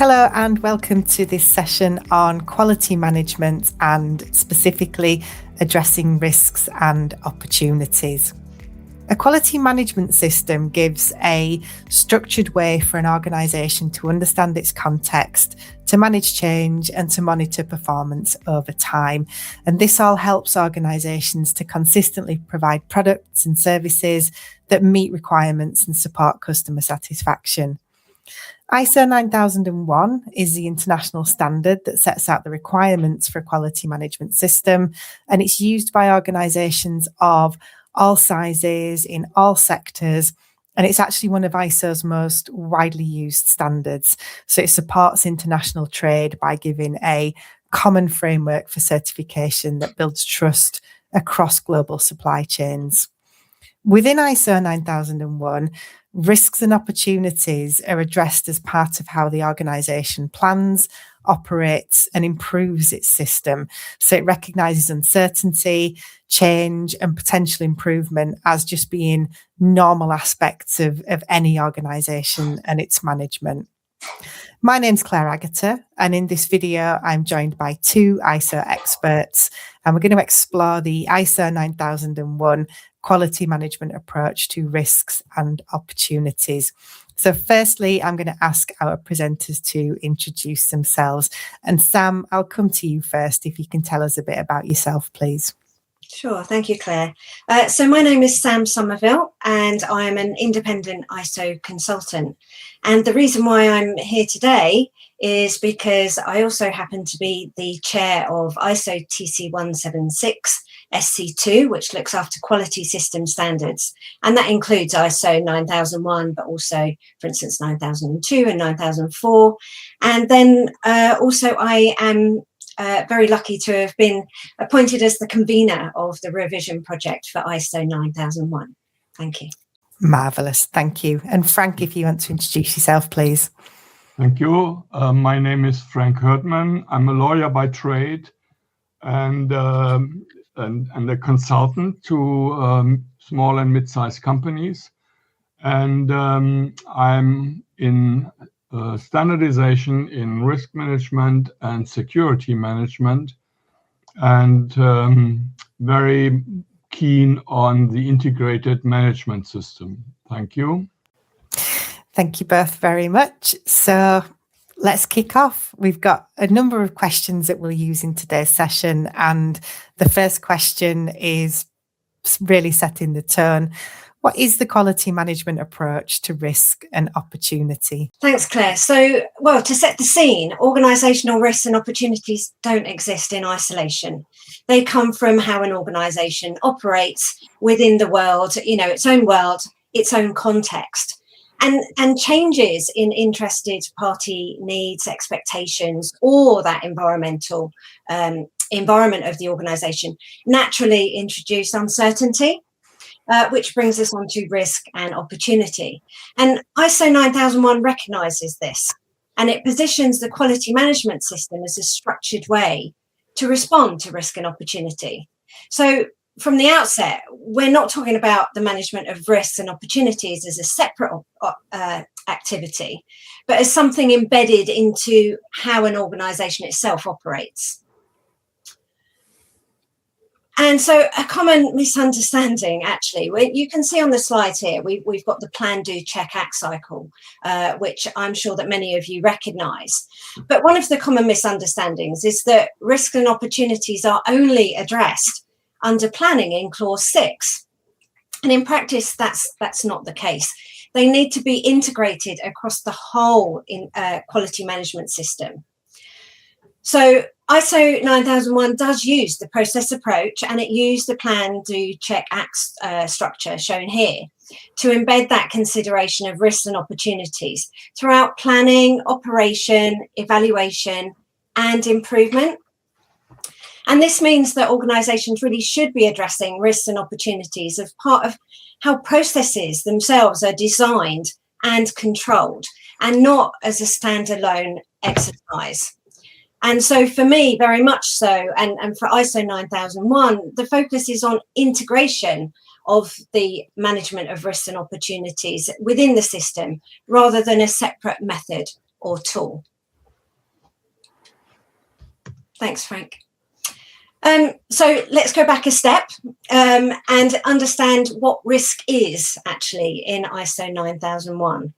Hello and welcome to this session on quality management and specifically addressing risks and opportunities. A quality management system gives a structured way for an organisation to understand its context, to manage change and to monitor performance over time. And this all helps organisations to consistently provide products and services that meet requirements and support customer satisfaction. ISO 9001 is the international standard that sets out the requirements for a quality management system, and it's used by organisations of all sizes in all sectors, and it's actually one of ISO's most widely used standards. So it supports international trade by giving a common framework for certification that builds trust across global supply chains. Within ISO 9001, risks and opportunities are addressed as part of how the organisation plans, operates and improves its system. So it recognises uncertainty, change and potential improvement as just being normal aspects of any organisation and its management. My name's Claire Agata, and in this video, I'm joined by two ISO experts, and we're going to explore the ISO 9001 quality management approach to risks and opportunities. So firstly, I'm going to ask our presenters to introduce themselves. And Sam, I'll come to you first if you can tell us a bit about yourself, please. Sure, thank you, Claire. So my name is Sam Somerville and I am an independent ISO consultant. And the reason why I'm here today is because I also happen to be the chair of ISO TC 176 SC2, which looks after quality system standards. And that includes ISO 9001, but also, for instance, 9002 and 9004. And then also I am very lucky to have been appointed as the convener of the revision project for ISO 9001. Thank you. Marvellous, thank you. And Frank, if you want to introduce yourself, please. Thank you. My name is Frank Herdman. I'm a lawyer by trade and a consultant to small and mid-sized companies. And I'm in standardization in risk management and security management, and very keen on the integrated management system. Thank you. Thank you both very much. So let's kick off. We've got a number of questions that we'll use in today's session. And the first question is really setting the tone. What is the quality management approach to risk and opportunity? Thanks, Claire. So, well, to set the scene, organisational risks and opportunities don't exist in isolation. They come from how an organisation operates within the world, its own context. And changes in interested party needs, expectations, or that environmental environment of the organisation naturally introduce uncertainty, which brings us on to risk and opportunity. And ISO 9001 recognises this, and it positions the quality management system as a structured way to respond to risk and opportunity. So from the outset, we're not talking about the management of risks and opportunities as a separate activity, but as something embedded into how an organisation itself operates. And so a common misunderstanding, actually, you can see on the slide here, we've got the plan, do, check, act cycle, which I'm sure that many of you recognise. But one of the common misunderstandings is that risks and opportunities are only addressed under planning in clause 6. And in practice, that's not the case. They need to be integrated across the whole quality management system. So ISO 9001 does use the process approach, and it used the plan, do, check, act structure shown here to embed that consideration of risks and opportunities throughout planning, operation, evaluation, and improvement. And this means that organisations really should be addressing risks and opportunities as part of how processes themselves are designed and controlled, and not as a standalone exercise. And so for me, very much so, and for ISO 9001, the focus is on integration of the management of risks and opportunities within the system rather than a separate method or tool. Thanks, Frank. So let's go back a step and understand what risk is actually in ISO 9001.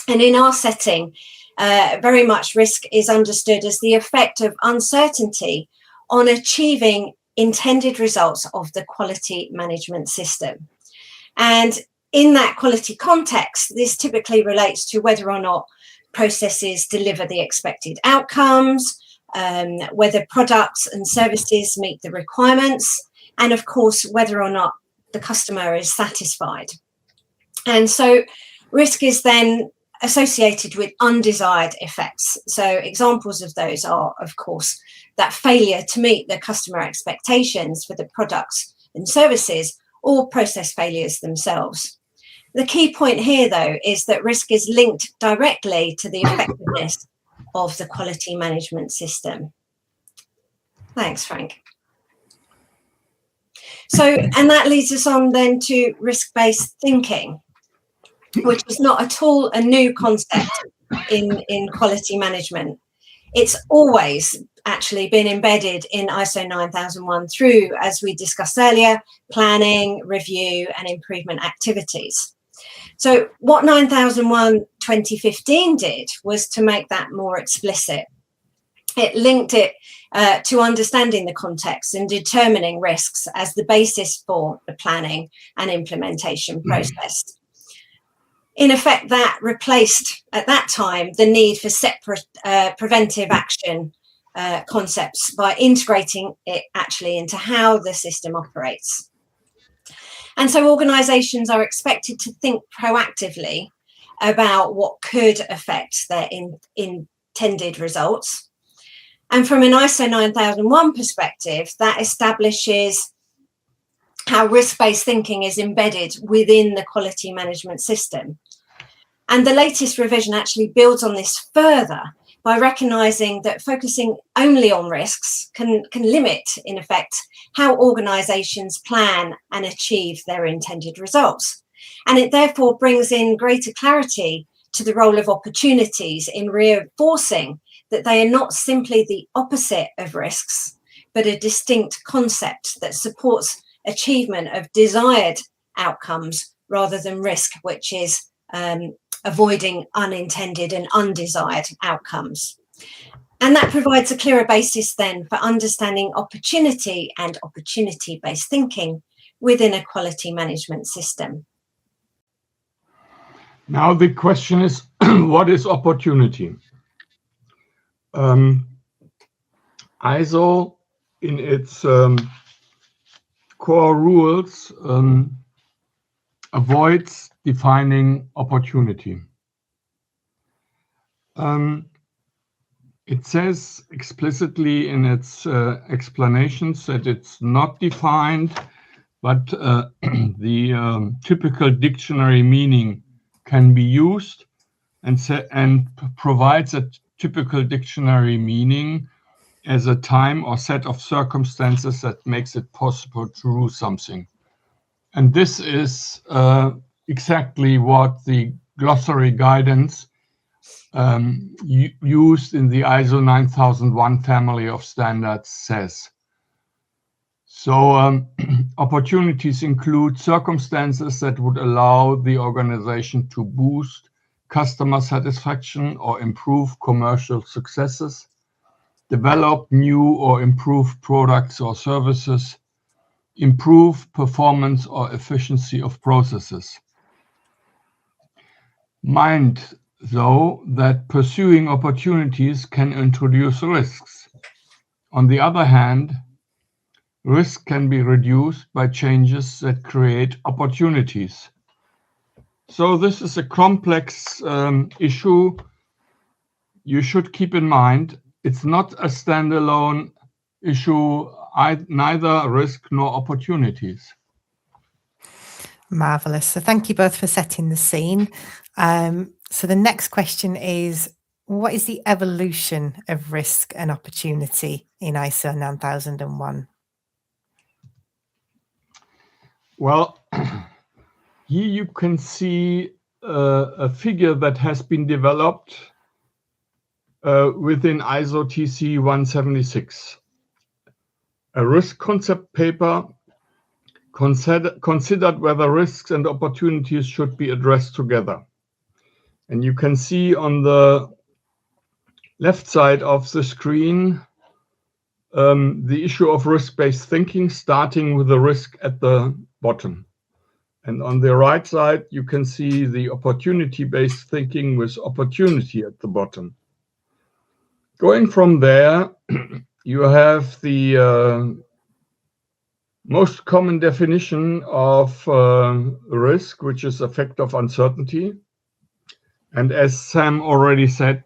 And in our setting, very much risk is understood as the effect of uncertainty on achieving intended results of the quality management system. And in that quality context, this typically relates to whether or not processes deliver the expected outcomes, whether products and services meet the requirements, and of course, whether or not the customer is satisfied. And so risk is then associated with undesired effects. So examples of those are, of course, that failure to meet the customer expectations for the products and services, or process failures themselves. The key point here, though, is that risk is linked directly to the effectiveness of the quality management system. Thanks, Frank. So, and that leads us on then to risk-based thinking, which is not at all a new concept in quality management. It's always actually been embedded in ISO 9001 through, as we discussed earlier, planning, review, and improvement activities. So what 9001 2015 did was to make that more explicit. It linked it to understanding the context and determining risks as the basis for the planning and implementation process. In effect, that replaced, at that time, the need for separate preventive action concepts by integrating it actually into how the system operates. And so organisations are expected to think proactively about what could affect their intended results. And from an ISO 9001 perspective, that establishes how risk-based thinking is embedded within the quality management system. And the latest revision actually builds on this further by recognising that focusing only on risks can limit, in effect, how organisations plan and achieve their intended results. And it therefore brings in greater clarity to the role of opportunities in reinforcing that they are not simply the opposite of risks, but a distinct concept that supports achievement of desired outcomes rather than risk, which is avoiding unintended and undesired outcomes. And that provides a clearer basis then for understanding opportunity and opportunity-based thinking within a quality management system. Now the question is, what is opportunity? ISO, in its core rules, avoids defining opportunity. It says explicitly in its explanations that it's not defined, but the typical dictionary meaning can be used and provides a typical dictionary meaning as a time or set of circumstances that makes it possible to do something. And this is exactly what the glossary guidance used in the ISO 9001 family of standards says. So opportunities include circumstances that would allow the organization to boost customer satisfaction or improve commercial successes, develop new or improve products or services, improve performance or efficiency of processes. Mind, though, that pursuing opportunities can introduce risks. On the other hand, risk can be reduced by changes that create opportunities. So this is a complex issue. You should keep in mind, it's not a standalone issue, neither risk nor opportunities. Marvellous. So thank you both for setting the scene. So the next question is, what is the evolution of risk and opportunity in ISO 9001? Well, here you can see a figure that has been developed within ISO TC 176. A risk concept paper considered whether risks and opportunities should be addressed together. And you can see on the left side of the screen the issue of risk-based thinking, starting with the risk at the bottom. And on the right side, you can see the opportunity-based thinking with opportunity at the bottom. Going from there, you have the most common definition of risk, which is effect of uncertainty. And as Sam already said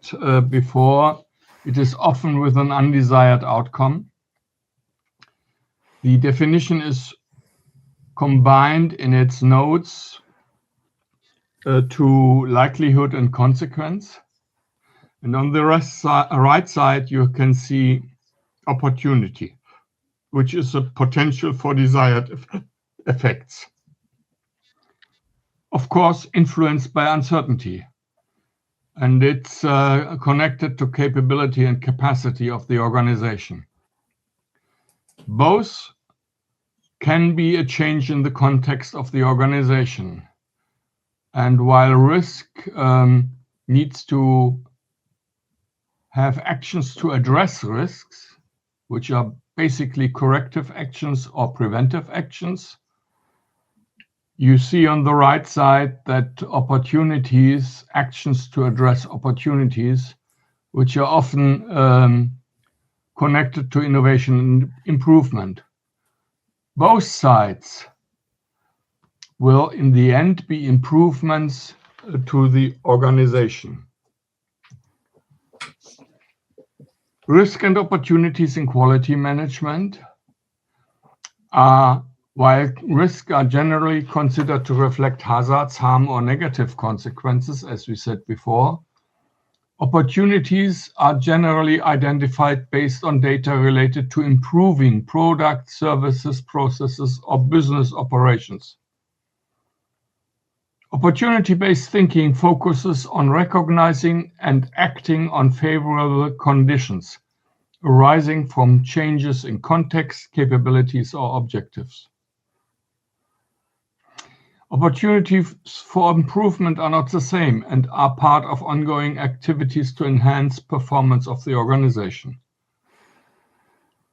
before, it is often with an undesired outcome. The definition is combined in its notes to likelihood and consequence. And on the right side, you can see opportunity, which is a potential for desired effects. Of course, influenced by uncertainty. And it's connected to capability and capacity of the organization. Both can be a change in the context of the organization. And while risk needs to have actions to address risks, which are basically corrective actions or preventive actions, you see on the right side that opportunities, actions to address opportunities, which are often connected to innovation and improvement. Both sides will in the end be improvements to the organization. Risk and opportunities in quality management are, while risks are generally considered to reflect hazards, harm, or negative consequences, as we said before, opportunities are generally identified based on data related to improving products, services, processes, or business operations. Opportunity-based thinking focuses on recognizing and acting on favorable conditions arising from changes in context, capabilities, or objectives. Opportunities for improvement are not the same and are part of ongoing activities to enhance performance of the organization.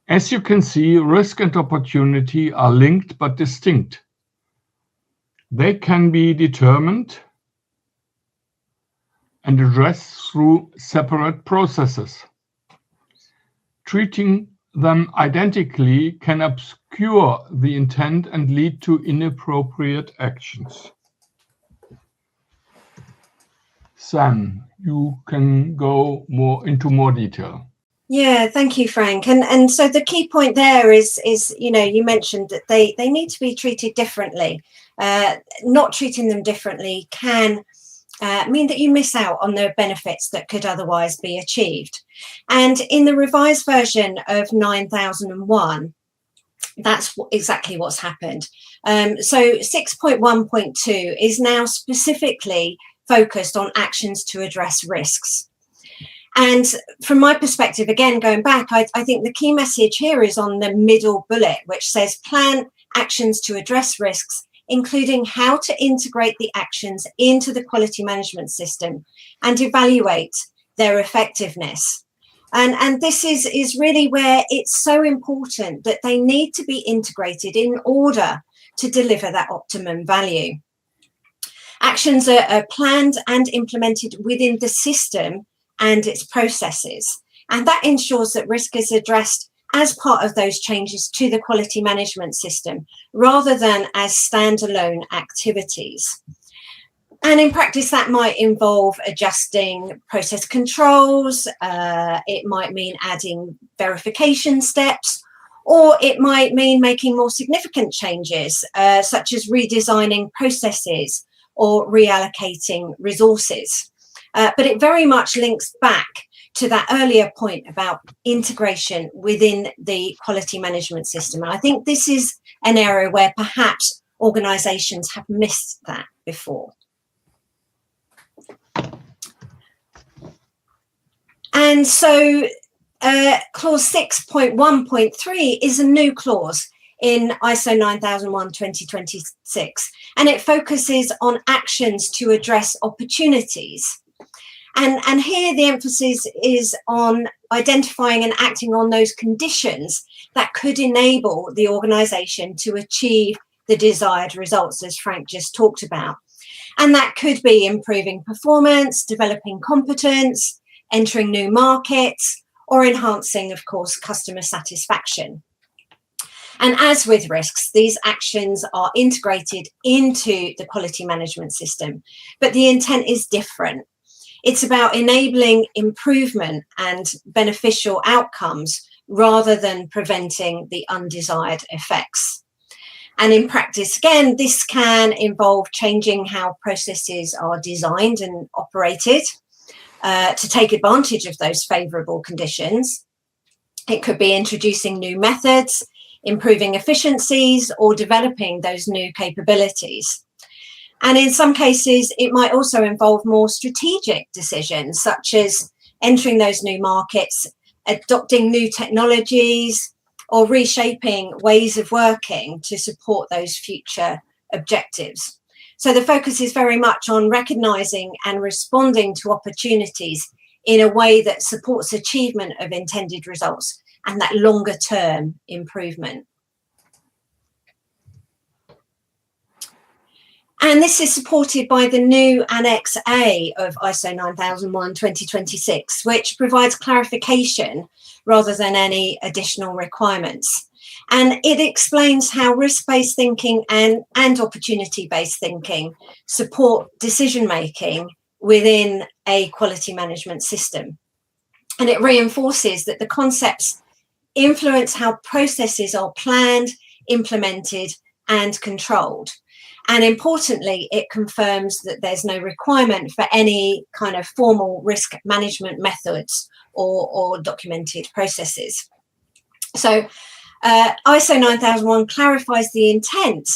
As you can see, risk and opportunity are linked but distinct. They can be determined and addressed through separate processes. Treating them identically can obscure the intent and lead to inappropriate actions. Sam, you can go into more detail. Yeah, thank you, Frank. And so the key point there is you mentioned that they need to be treated differently. Not treating them differently can mean that you miss out on the benefits that could otherwise be achieved. And in the revised version of 9001, that's exactly what's happened. So 6.1.2 is now specifically focused on actions to address risks. And from my perspective, again, going back, I think the key message here is on the middle bullet, which says plan actions to address risks, including how to integrate the actions into the quality management system and evaluate their effectiveness. And this is really where it's so important that they need to be integrated in order to deliver that optimum value. Actions are planned and implemented within the system and its processes. And that ensures that risk is addressed as part of those changes to the quality management system, rather than as standalone activities. And in practice, that might involve adjusting process controls, it might mean adding verification steps, or it might mean making more significant changes, such as redesigning processes or reallocating resources. But it very much links back to that earlier point about integration within the quality management system. And I think this is an area where perhaps organizations have missed that before. And And so clause 6.1.3 is a new clause in ISO 9001:2026, and it focuses on actions to address opportunities. And here the emphasis is on identifying and acting on those conditions that could enable the organisation to achieve the desired results, as Frank just talked about. And that could be improving performance, developing competence, entering new markets, or enhancing, of course, customer satisfaction. And as with risks, these actions are integrated into the quality management system, but the intent is different. It's about enabling improvement and beneficial outcomes rather than preventing the undesired effects. And in practice, again, this can involve changing how processes are designed and operated to take advantage of those favourable conditions. It could be introducing new methods, improving efficiencies, or developing those new capabilities. And in some cases, it might also involve more strategic decisions, such as entering those new markets, adopting new technologies, or reshaping ways of working to support those future objectives. So the focus is very much on recognising and responding to opportunities in a way that supports achievement of intended results and that longer term improvement. And this is supported by the new Annex A of ISO 9001:2026, which provides clarification rather than any additional requirements. And it explains how risk-based thinking and opportunity-based thinking support decision-making within a quality management system. And it reinforces that the concepts influence how processes are planned, implemented, and controlled. And importantly, it confirms that there's no requirement for any kind of formal risk management methods or documented processes. So ISO 9001 clarifies the intent,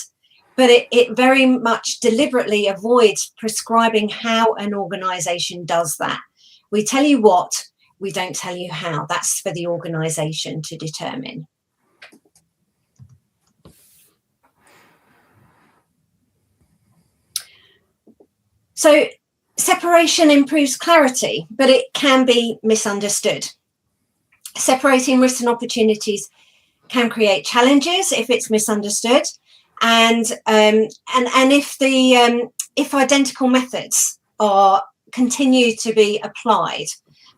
but it very much deliberately avoids prescribing how an organisation does that. We tell you what, we don't tell you how. That's for the organisation to determine. So separation improves clarity, but it can be misunderstood. Separating risks and opportunities can create challenges if it's misunderstood, and if identical methods are continue to be applied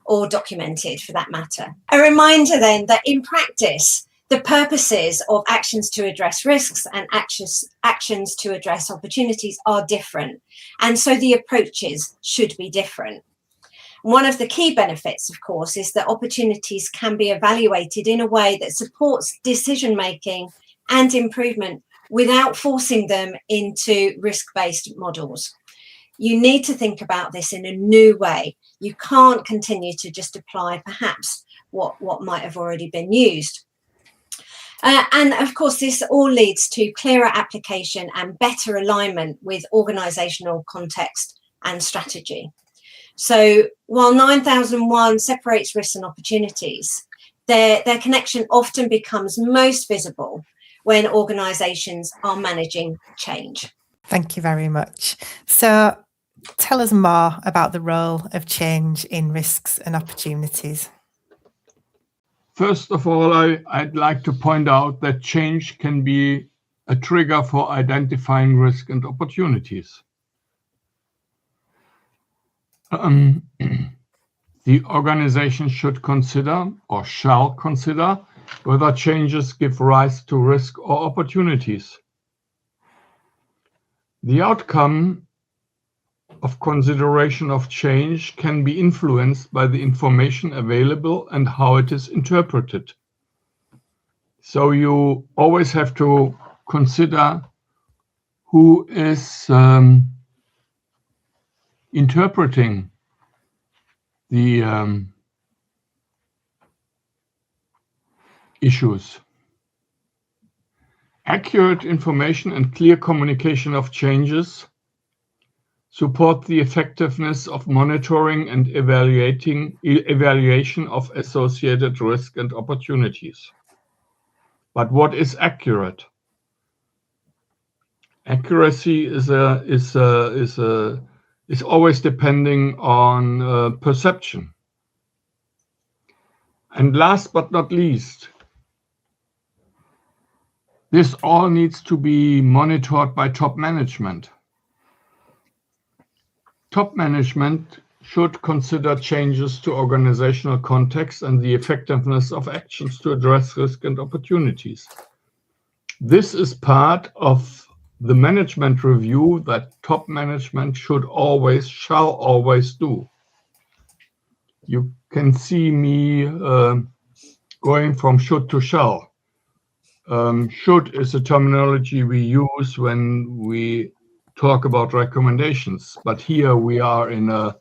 or documented, for that matter. A reminder then that in practice, the purposes of actions to address risks and actions to address opportunities are different, and so the approaches should be different. One of the key benefits, of course, is that opportunities can be evaluated in a way that supports decision-making and improvement without forcing them into risk-based models. You need to think about this in a new way. You can't continue to just apply perhaps what might have already been used. And of course, this all leads to clearer application and better alignment with organisational context and strategy. So while 9001 separates risks and opportunities, their connection often becomes most visible when organisations are managing change. Thank you very much. So tell us more about the role of change in risks and opportunities. First of all, I'd like to point out that change can be a trigger for identifying risk and opportunities. The organization should consider or shall consider whether changes give rise to risk or opportunities. The outcome of consideration of change can be influenced by the information available and how it is interpreted. So you always have to consider who is interpreting the issues. Accurate information and clear communication of changes support the effectiveness of monitoring and evaluation of associated risk and opportunities. But what is accurate? Accuracy is always depending on perception. And last but not least, this all needs to be monitored by top management. Top management should consider changes to organizational context and the effectiveness of actions to address risk and opportunities. This is part of the management review that top management shall always do. You can see me going from should to shall. Should is a terminology we use when we talk about recommendations, but here we are in a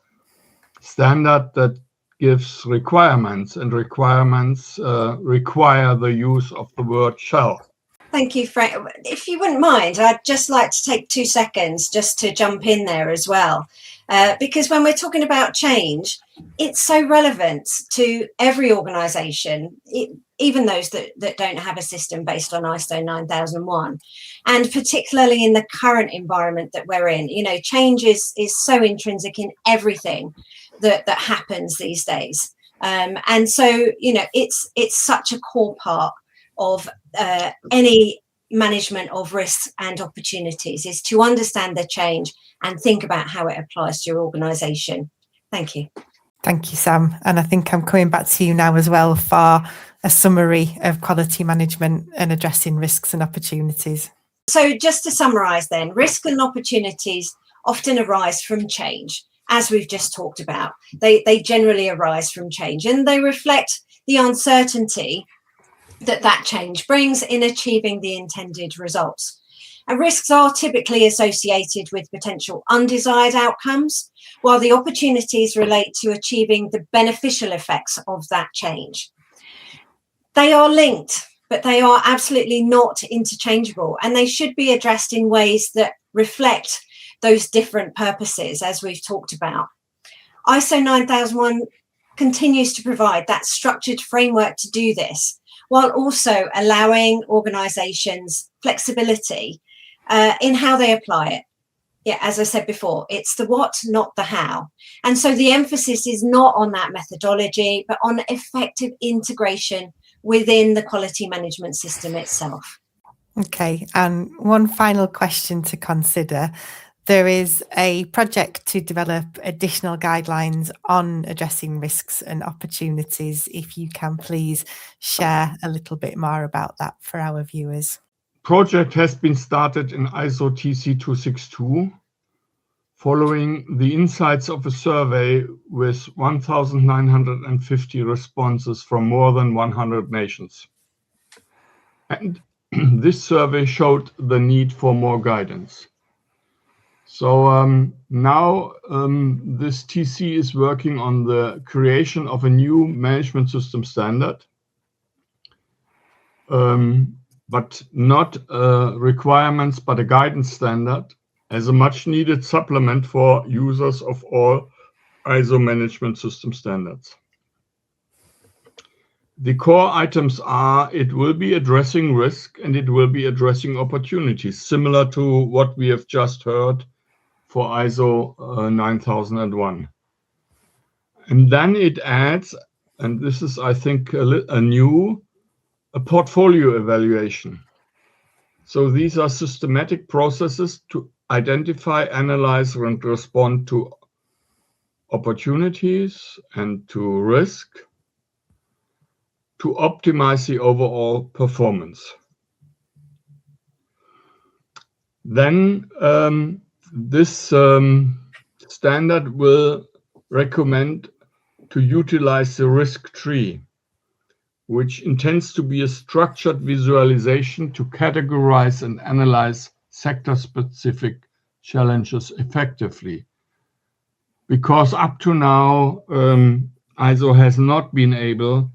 standard that gives requirements, and requirements require the use of the word shall. Thank you, Frank. If you wouldn't mind, I'd just like to take 2 seconds just to jump in there as well. Because when we're talking about change, it's so relevant to every organisation, even those that don't have a system based on ISO 9001. And particularly in the current environment that we're in, you know, change is so intrinsic in everything that happens these days. And so, you know, it's such a core part of any management of risks and opportunities, is to understand the change and think about how it applies to your organisation. Thank you. Thank you, Sam. And I think I'm coming back to you now as well for a summary of quality management and addressing risks and opportunities. So just to summarise then, risks and opportunities often arise from change, as we've just talked about. They generally arise from change, and they reflect the uncertainty that change brings in achieving the intended results. And risks are typically associated with potential undesired outcomes, while the opportunities relate to achieving the beneficial effects of that change. They are linked, but they are absolutely not interchangeable, and they should be addressed in ways that reflect those different purposes, as we've talked about. ISO 9001 continues to provide that structured framework to do this, while also allowing organisations flexibility in how they apply it. Yeah, as I said before, it's the what, not the how. And so the emphasis is not on that methodology, but on effective integration within the quality management system itself. Okay, and one final question to consider. There is a project to develop additional guidelines on addressing risks and opportunities. If you can please share a little bit more about that for our viewers. Project has been started in ISO TC 262, following the insights of a survey with 1,950 responses from more than 100 nations. And this survey showed the need for more guidance. So now this TC is working on the creation of a new management system standard, but not requirements, but a guidance standard as a much needed supplement for users of all ISO management system standards. The core items are, it will be addressing risk and it will be addressing opportunities, similar to what we have just heard for ISO 9001. And then it adds, and this is, I think, a portfolio evaluation. So these are systematic processes to identify, analyze, and respond to opportunities and to risk to optimize the overall performance. Then this standard will recommend to utilize the risk tree, which intends to be a structured visualization to categorize and analyze sector-specific challenges effectively. Because up to now, ISO has not been able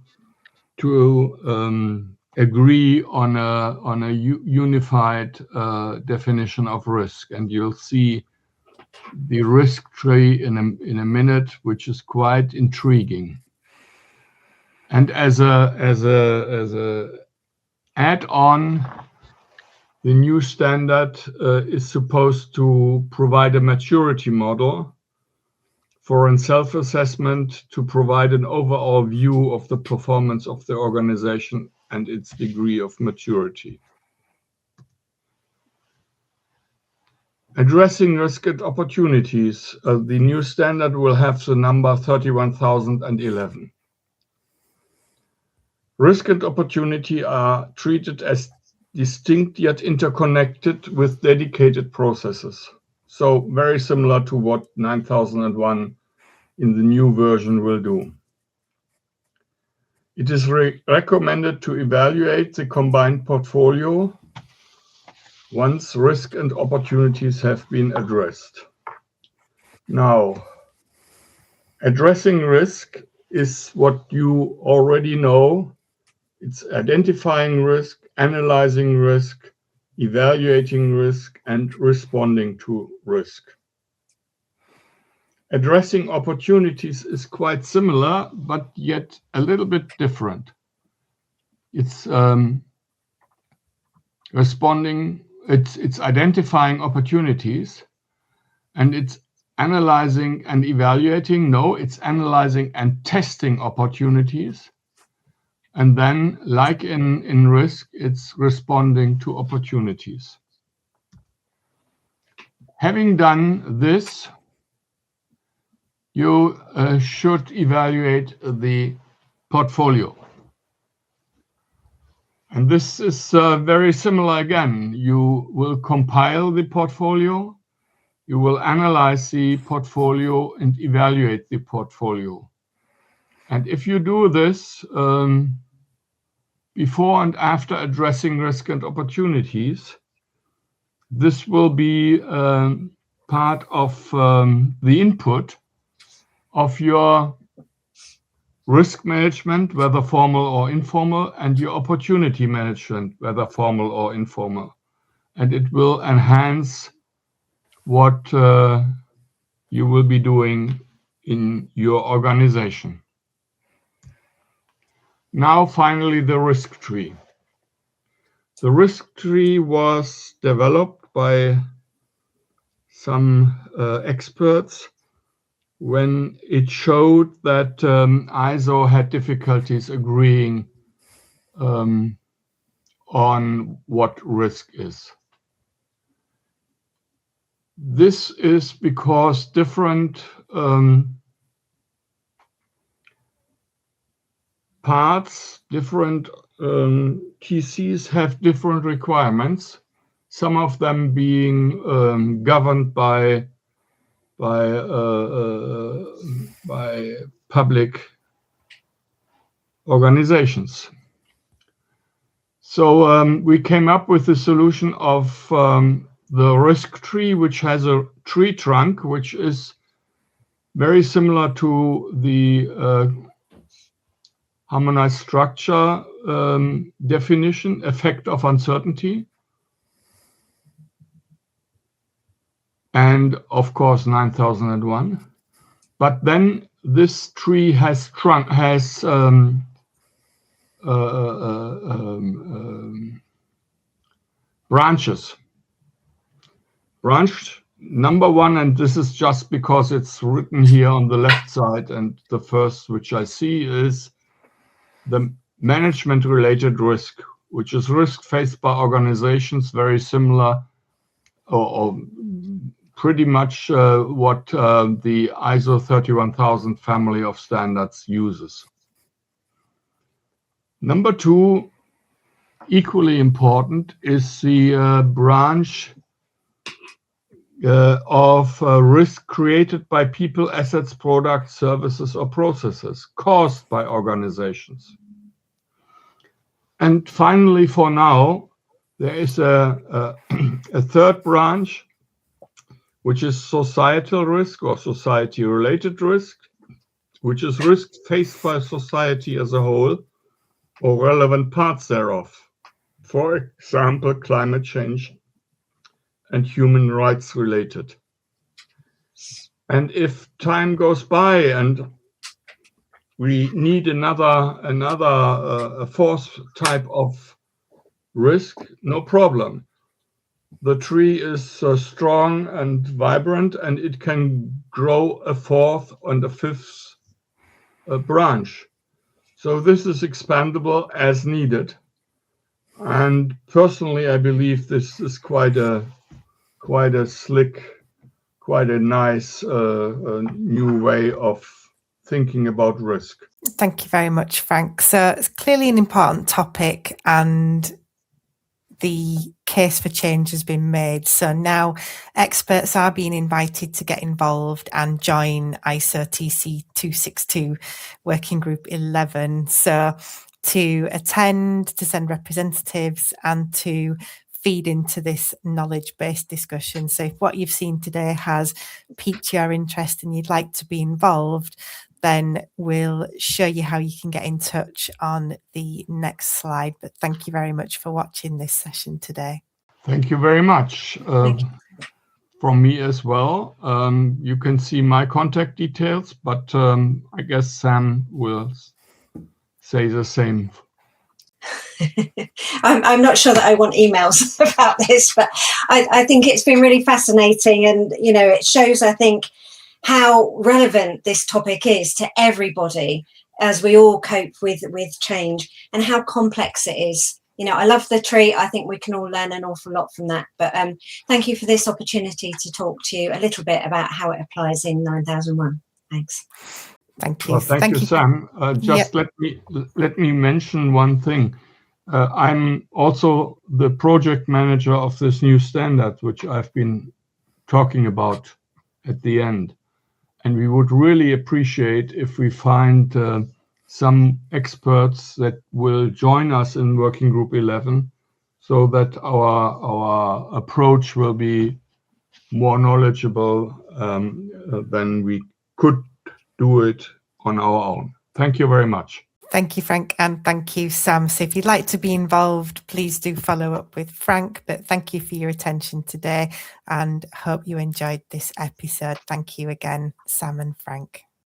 to agree on a unified definition of risk. And you'll see the risk tree in a minute, which is quite intriguing. And as a add-on, the new standard is supposed to provide a maturity model for a self-assessment to provide an overall view of the performance of the organization and its degree of maturity. Addressing risk and opportunities. The new standard will have the number 31,011. Risk and opportunity are treated as distinct yet interconnected with dedicated processes. So very similar to what 9001 in the new version will do. It is recommended to evaluate the combined portfolio once risk and opportunities have been addressed. Now, addressing risk is what you already know. It's identifying risk, analyzing risk, evaluating risk, and responding to risk. Addressing opportunities is quite similar, but yet a little bit different. It's it's identifying opportunities, and it's analyzing and evaluating. No, it's analyzing and testing opportunities. And then, like in risk, it's responding to opportunities. Having done this, you should evaluate the portfolio. And this is very similar again. You will compile the portfolio, you will analyze the portfolio and evaluate the portfolio. And if you do this before and after addressing risk and opportunities, this will be part of the input of your risk management, whether formal or informal, and your opportunity management, whether formal or informal. And it will enhance what you will be doing in your organization. Now, finally, the risk tree. The risk tree was developed by some experts when it showed that ISO had difficulties agreeing on what risk is. This is because different parts, different TCs have different requirements, some of them being governed by public organizations. So we came up with the solution of the risk tree, which has a tree trunk, which is very similar to the harmonized structure definition, effect of uncertainty, and of course 9001. But then this tree has branches. Branch number one, and this is just because it's written here on the left side, and the first which I see is the management-related risk, which is risk faced by organizations very similar or pretty much what the ISO 31000 family of standards uses. Number two, equally important, is the branch of risk created by people, assets, products, services, or processes caused by organizations. And finally, for now, there is a third branch, which is societal risk or society-related risk, which is risk faced by society as a whole or relevant parts thereof. For example, climate change and human rights related. And if time goes by and we need a fourth type of risk, no problem. The tree is strong and vibrant, and it can grow a fourth and a fifth branch. So this is expandable as needed. And personally, I believe this is quite a slick, quite a nice new way of thinking about risk. Thank you very much, Frank. So it's clearly an important topic, and the case for change has been made. So now experts are being invited to get involved and join ISO TC 262 Working Group 11. So to attend, to send representatives, and to feed into this knowledge-based discussion. So if what you've seen today has piqued your interest and you'd like to be involved, then we'll show you how you can get in touch on the next slide. But thank you very much for watching this session today. Thank you very much. From me as well. You can see my contact details, but I guess Sam will say the same. I'm not sure that I want emails about this, but I think it's been really fascinating, and it shows, I think, how relevant this topic is to everybody as we all cope with change, and how complex it is. I love the tree. I think we can all learn an awful lot from that. But thank you for this opportunity to talk to you a little bit about how it applies in 9001. Thanks. Thank you. Well, thank you, Sam. Let me mention one thing. I'm also the project manager of this new standard, which I've been talking about at the end. And we would really appreciate if we find some experts that will join us in Working Group 11, so that our approach will be more knowledgeable than we could do it on our own. Thank you very much. Thank you, Frank, and thank you, Sam. So if you'd like to be involved, please do follow up with Frank. But thank you for your attention today, and hope you enjoyed this episode. Thank you again, Sam and Frank.